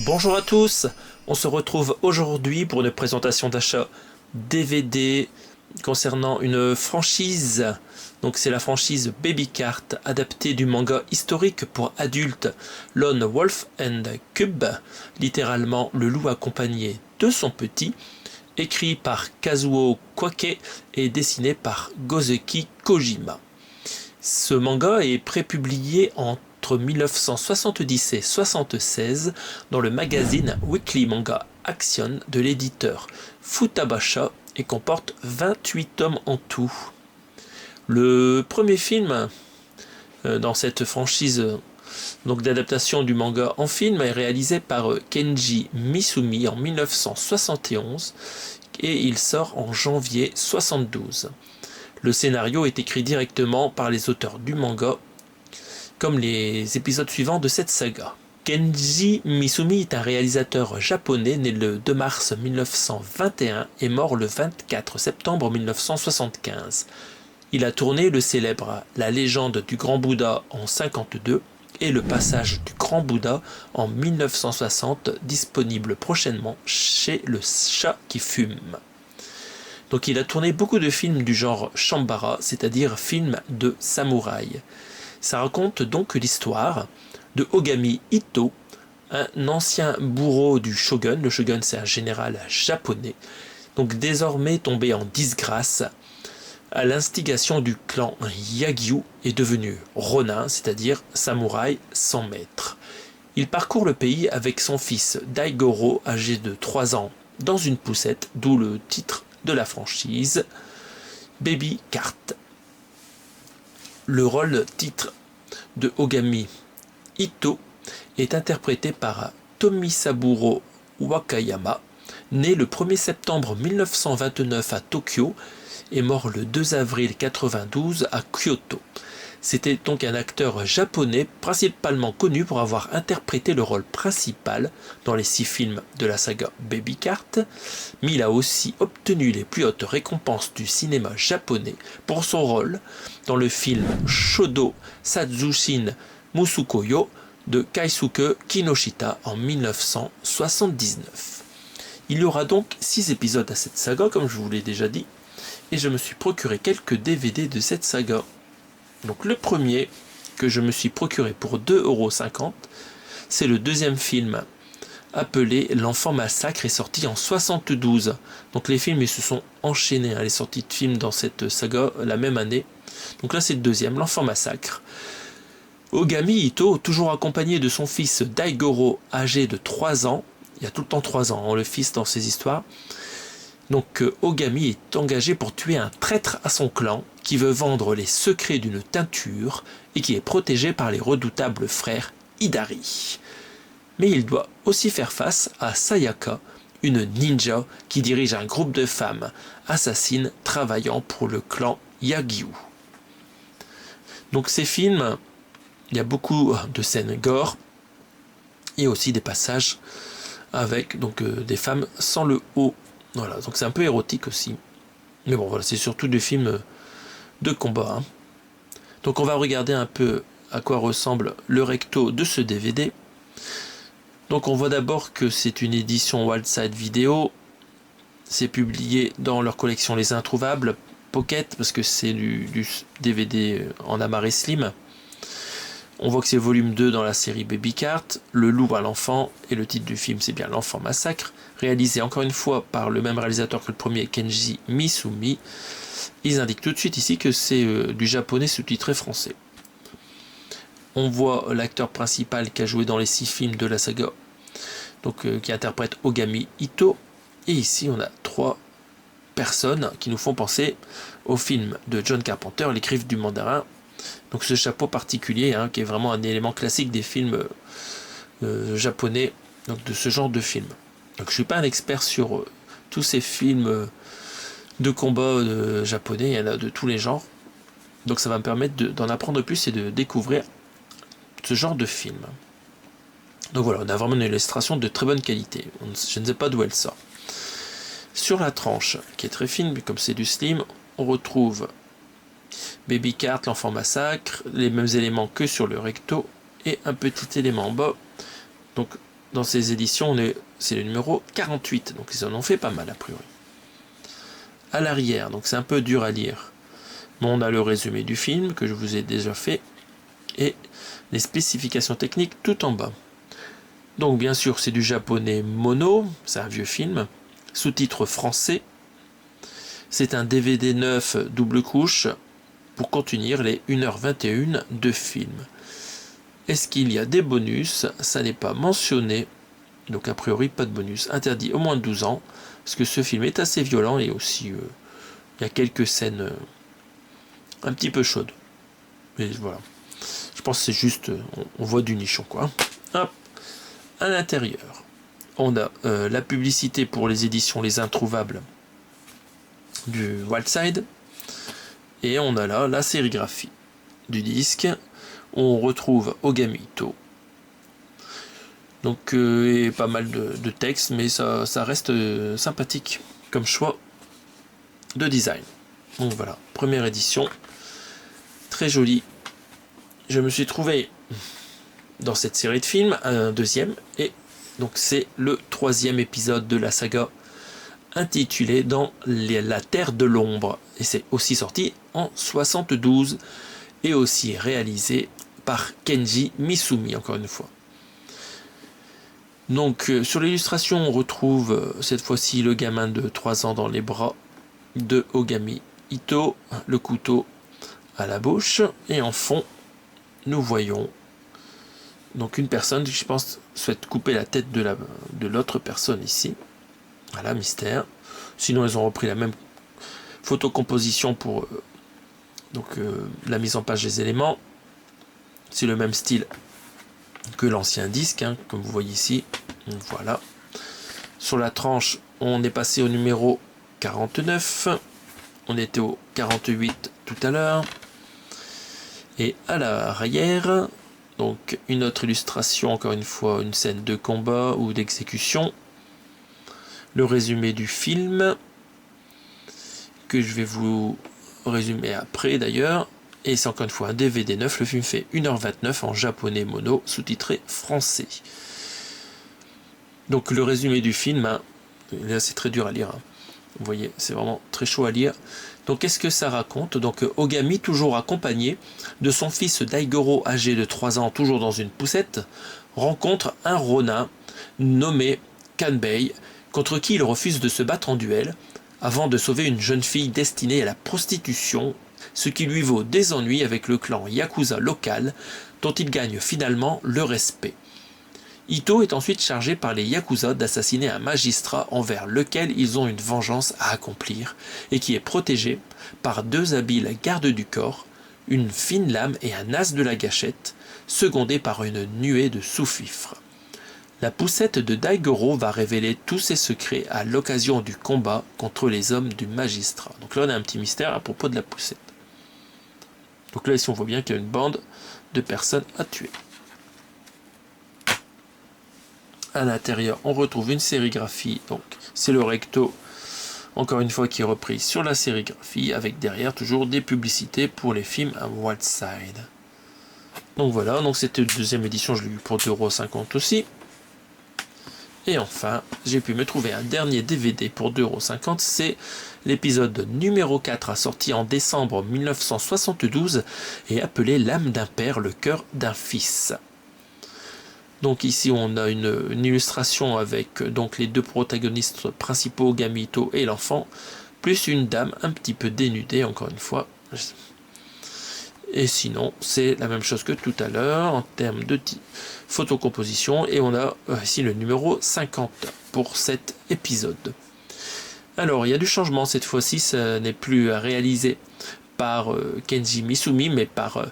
Bonjour à tous, on se retrouve aujourd'hui pour une présentation d'achat DVD concernant une franchise. Donc c'est la franchise Baby Cart, adaptée du manga historique pour adultes Lone Wolf and Cub, littéralement le loup accompagné de son petit, écrit par Kazuo Kwake et dessiné par Gozeki Kojima. Ce manga est prépublié entre 1970 et 1976 dans le magazine Weekly Manga Action de l'éditeur Futabasha et comporte 28 tomes en tout. Le premier film dans cette franchise donc d'adaptation du manga en film est réalisé par Kenji Misumi en 1971 et il sort en janvier 1972. Le scénario est écrit directement par les auteurs du manga, comme les épisodes suivants de cette saga. Kenji Misumi est un réalisateur japonais né le 2 mars 1921 et mort le 24 septembre 1975. Il a tourné le célèbre La légende du Grand Bouddha en 1952 et Le passage du Grand Bouddha en 1960, disponible prochainement chez Le Chat qui fume. Donc il a tourné beaucoup de films du genre Shambara, c'est-à-dire films de samouraï. Ça raconte donc l'histoire de Ogami Itto, un ancien bourreau du shogun. Le shogun, c'est un général japonais, donc désormais tombé en disgrâce à l'instigation du clan Yagyu, est devenu ronin, c'est-à-dire samouraï sans maître. Il parcourt le pays avec son fils Daigoro, âgé de 3 ans, dans une poussette, d'où le titre de la franchise, Baby Cart. Le rôle titre de Ogami Itto est interprété par Tomisaburo Wakayama, né le 1er septembre 1929 à Tokyo et mort le 2 avril 1992 à Kyoto. C'était donc un acteur japonais principalement connu pour avoir interprété le rôle principal dans les 6 films de la saga Baby Cart, mais il a aussi obtenu les plus hautes récompenses du cinéma japonais pour son rôle dans le film Shodo Sadzushin Musukoyo de Keisuke Kinoshita en 1979. Il y aura donc 6 épisodes à cette saga, comme je vous l'ai déjà dit, et je me suis procuré quelques DVD de cette saga. Donc le premier que je me suis procuré pour 2,50 €, c'est le deuxième film appelé L'Enfant Massacre, est sorti en 1972. Donc les films ils se sont enchaînés, les sorties de films dans cette saga la même année. Donc là c'est le deuxième, L'Enfant Massacre. Ogami Itto, toujours accompagné de son fils Daigoro, âgé de 3 ans, il y a tout le temps 3 ans, le fils dans ces histoires. Donc Ogami est engagé pour tuer un traître à son clan qui veut vendre les secrets d'une teinture et qui est protégé par les redoutables frères Hidari. Mais il doit aussi faire face à Sayaka, une ninja qui dirige un groupe de femmes assassines travaillant pour le clan Yagyu. Donc ces films, il y a beaucoup de scènes gore et aussi des passages avec donc des femmes sans le haut. Voilà, donc c'est un peu érotique aussi. Mais bon, voilà, c'est surtout des films de combat. Donc on va regarder un peu à quoi ressemble le recto de ce DVD. Donc on voit d'abord que c'est une édition Wildside Video. C'est publié dans leur collection Les Introuvables Pocket, parce que c'est du DVD en amarré slim. On voit que c'est volume 2 dans la série Baby Cart, Le loup à l'enfant, et le titre du film c'est bien L'Enfant Massacre, réalisé encore une fois par le même réalisateur que le premier, Kenji Misumi. Ils indiquent tout de suite ici que c'est du japonais sous-titré français. On voit l'acteur principal qui a joué dans les 6 films de la saga, donc qui interprète Ogami Itto, et ici on a 3 personnes qui nous font penser au film de John Carpenter, Les Griffes du Mandarin. Donc ce chapeau particulier, qui est vraiment un élément classique des films japonais, donc de ce genre de film. Donc je suis pas un expert sur tous ces films de combat japonais, il y en a de tous les genres. Donc ça va me permettre d'en apprendre plus et de découvrir ce genre de film. Donc voilà, on a vraiment une illustration de très bonne qualité. Je ne sais pas d'où elle sort. Sur la tranche, qui est très fine, mais comme c'est du slim, on retrouve Baby Cart, l'enfant massacre, les mêmes éléments que sur le recto, et un petit élément en bas. Donc dans ces éditions, c'est le numéro 48, donc ils en ont fait pas mal a priori. À l'arrière, donc c'est un peu dur à lire, mais on a le résumé du film que je vous ai déjà fait, et les spécifications techniques tout en bas. Donc bien sûr c'est du japonais mono, c'est un vieux film, sous-titres français, c'est un DVD neuf double couche pour contenir les 1h21 de film. Est-ce qu'il y a des bonus? Ça n'est pas mentionné, donc a priori pas de bonus, interdit au moins de 12 ans, parce que ce film est assez violent et aussi il y a quelques scènes un petit peu chaudes. Mais voilà, je pense que c'est juste, on voit du nichon quoi. Hop. À l'intérieur, on a la publicité pour les éditions Les Introuvables du Wildside. Et on a là la sérigraphie du disque. On retrouve Ogami Itto. Donc, et pas mal de textes, mais ça reste sympathique comme choix de design. Donc voilà, première édition. Très jolie. Je me suis trouvé dans cette série de films un deuxième, et donc c'est le 3e épisode de la saga intitulé Dans la Terre de l'Ombre, et c'est aussi sorti en 72 et aussi réalisé par Kenji Misumi encore une fois. Donc sur l'illustration on retrouve cette fois-ci le gamin de 3 ans dans les bras de Ogami Itto, le couteau à la bouche, et en fond nous voyons donc une personne qui, je pense, souhaite couper la tête de l'autre personne ici. Voilà, mystère. Sinon, ils ont repris la même photocomposition pour la mise en page des éléments. C'est le même style que l'ancien disque, hein, comme vous voyez ici. Voilà. Sur la tranche, on est passé au numéro 49. On était au 48 tout à l'heure. Et à l'arrière... Donc une autre illustration, encore une fois, une scène de combat ou d'exécution. Le résumé du film, que je vais vous résumer après d'ailleurs. Et c'est encore une fois un DVD neuf, le film fait 1h29 en japonais mono, sous-titré français. Donc le résumé du film, hein, là c'est très dur à lire. Hein. Vous voyez, c'est vraiment très chaud à lire. Donc qu'est-ce que ça raconte? Donc Ogami, toujours accompagné de son fils Daigoro, âgé de 3 ans, toujours dans une poussette, rencontre un ronin nommé Kanbei, contre qui il refuse de se battre en duel, avant de sauver une jeune fille destinée à la prostitution, ce qui lui vaut des ennuis avec le clan Yakuza local, dont il gagne finalement le respect. Itto est ensuite chargé par les Yakuza d'assassiner un magistrat envers lequel ils ont une vengeance à accomplir et qui est protégé par 2 habiles gardes du corps, une fine lame et un as de la gâchette, secondés par une nuée de sous-fifres. La poussette de Daigoro va révéler tous ses secrets à l'occasion du combat contre les hommes du magistrat. Donc là on a un petit mystère à propos de la poussette. Donc là ici on voit bien qu'il y a une bande de personnes à tuer. À l'intérieur, on retrouve une sérigraphie, donc c'est le recto, encore une fois qui est repris sur la sérigraphie, avec derrière toujours des publicités pour les films à Wildside. Donc voilà, donc c'était une deuxième édition, je l'ai eu pour 2,50 € aussi. Et enfin, j'ai pu me trouver un dernier DVD pour 2,50 €, c'est l'épisode numéro 4, sorti en décembre 1972, et appelé L'âme d'un père, le cœur d'un fils. Donc ici on a une illustration avec donc les 2 protagonistes principaux, Ogami Itto et l'enfant, plus une dame un petit peu dénudée encore une fois. Et sinon c'est la même chose que tout à l'heure en termes de photocomposition, et on a ici le numéro 50 pour cet épisode. Alors il y a du changement cette fois-ci, ce n'est plus réalisé par Kenji Misumi mais par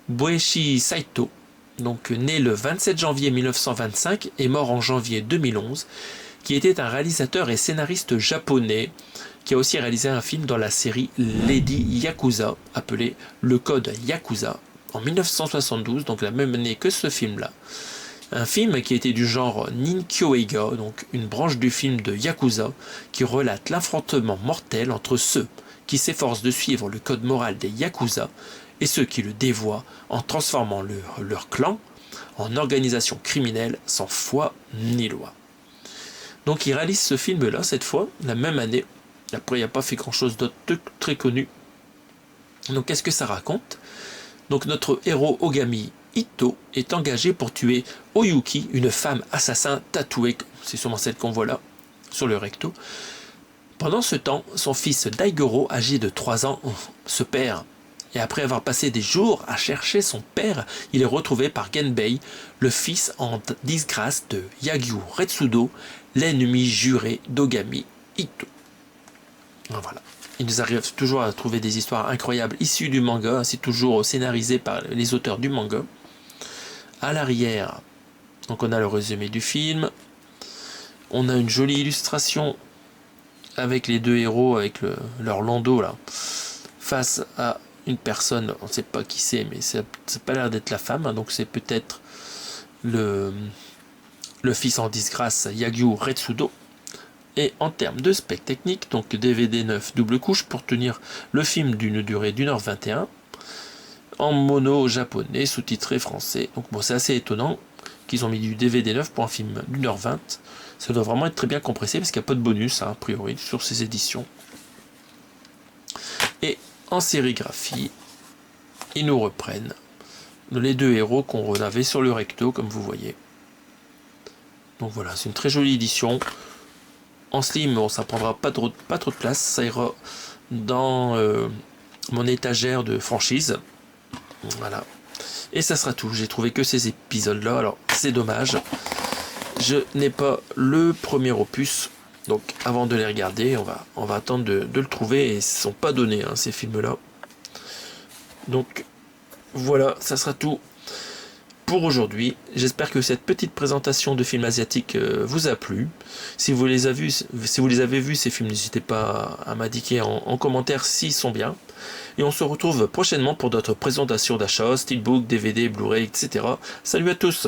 Boichi Saito. Donc né le 27 janvier 1925 et mort en janvier 2011, qui était un réalisateur et scénariste japonais, qui a aussi réalisé un film dans la série Lady Yakuza, appelé Le Code Yakuza, en 1972, donc la même année que ce film-là. Un film qui était du genre Ninkyo-eiga, donc une branche du film de Yakuza, qui relate l'affrontement mortel entre ceux qui s'efforcent de suivre le code moral des Yakuza et ceux qui le dévoient en transformant leur clan en organisation criminelle sans foi ni loi. Donc il réalise ce film-là, cette fois, la même année. Après, il n'a pas fait grand-chose d'autre très connu. Donc qu'est-ce que ça raconte? Donc notre héros Ogami Ito est engagé pour tuer Oyuki, une femme assassin tatouée, c'est sûrement celle qu'on voit là, sur le recto. Pendant ce temps, son fils Daigoro, âgé de 3 ans, se perd. Et après avoir passé des jours à chercher son père, il est retrouvé par Genbei, le fils en disgrâce de Yagyu Retsudo, l'ennemi juré d'Ogami Ito. Voilà. Il nous arrive toujours à trouver des histoires incroyables issues du manga, c'est toujours scénarisé par les auteurs du manga. À l'arrière, donc on a le résumé du film, on a une jolie illustration avec les deux héros, avec leur landau là, face à une personne, on ne sait pas qui c'est, mais ça n'a pas l'air d'être la femme, hein, donc c'est peut-être le fils en disgrâce, Yagyu Retsudo. Et en termes de spec technique, donc DVD 9 double couche pour tenir le film d'une durée d'1h21, en mono japonais, sous-titré français. Donc bon, c'est assez étonnant qu'ils ont mis du DVD 9 pour un film d'1h20. Ça doit vraiment être très bien compressé parce qu'il n'y a pas de bonus, hein, a priori, sur ces éditions. Et en sérigraphie, ils nous reprennent les deux héros qu'on avait sur le recto, comme vous voyez. Donc voilà, c'est une très jolie édition. En slim, bon, ça prendra pas trop de place, ça ira dans mon étagère de franchise. Voilà. Et ça sera tout. J'ai trouvé que ces épisodes-là, alors c'est dommage. Je n'ai pas le premier opus, donc avant de les regarder, on va attendre de le trouver, et ils ne sont pas donnés, hein, ces films-là. Donc voilà, ça sera tout pour aujourd'hui. J'espère que cette petite présentation de films asiatiques vous a plu. Si vous les avez vus, ces films, n'hésitez pas à m'indiquer en commentaire s'ils sont bien. Et on se retrouve prochainement pour d'autres présentations d'achat, steelbook, DVD, Blu-ray, etc. Salut à tous!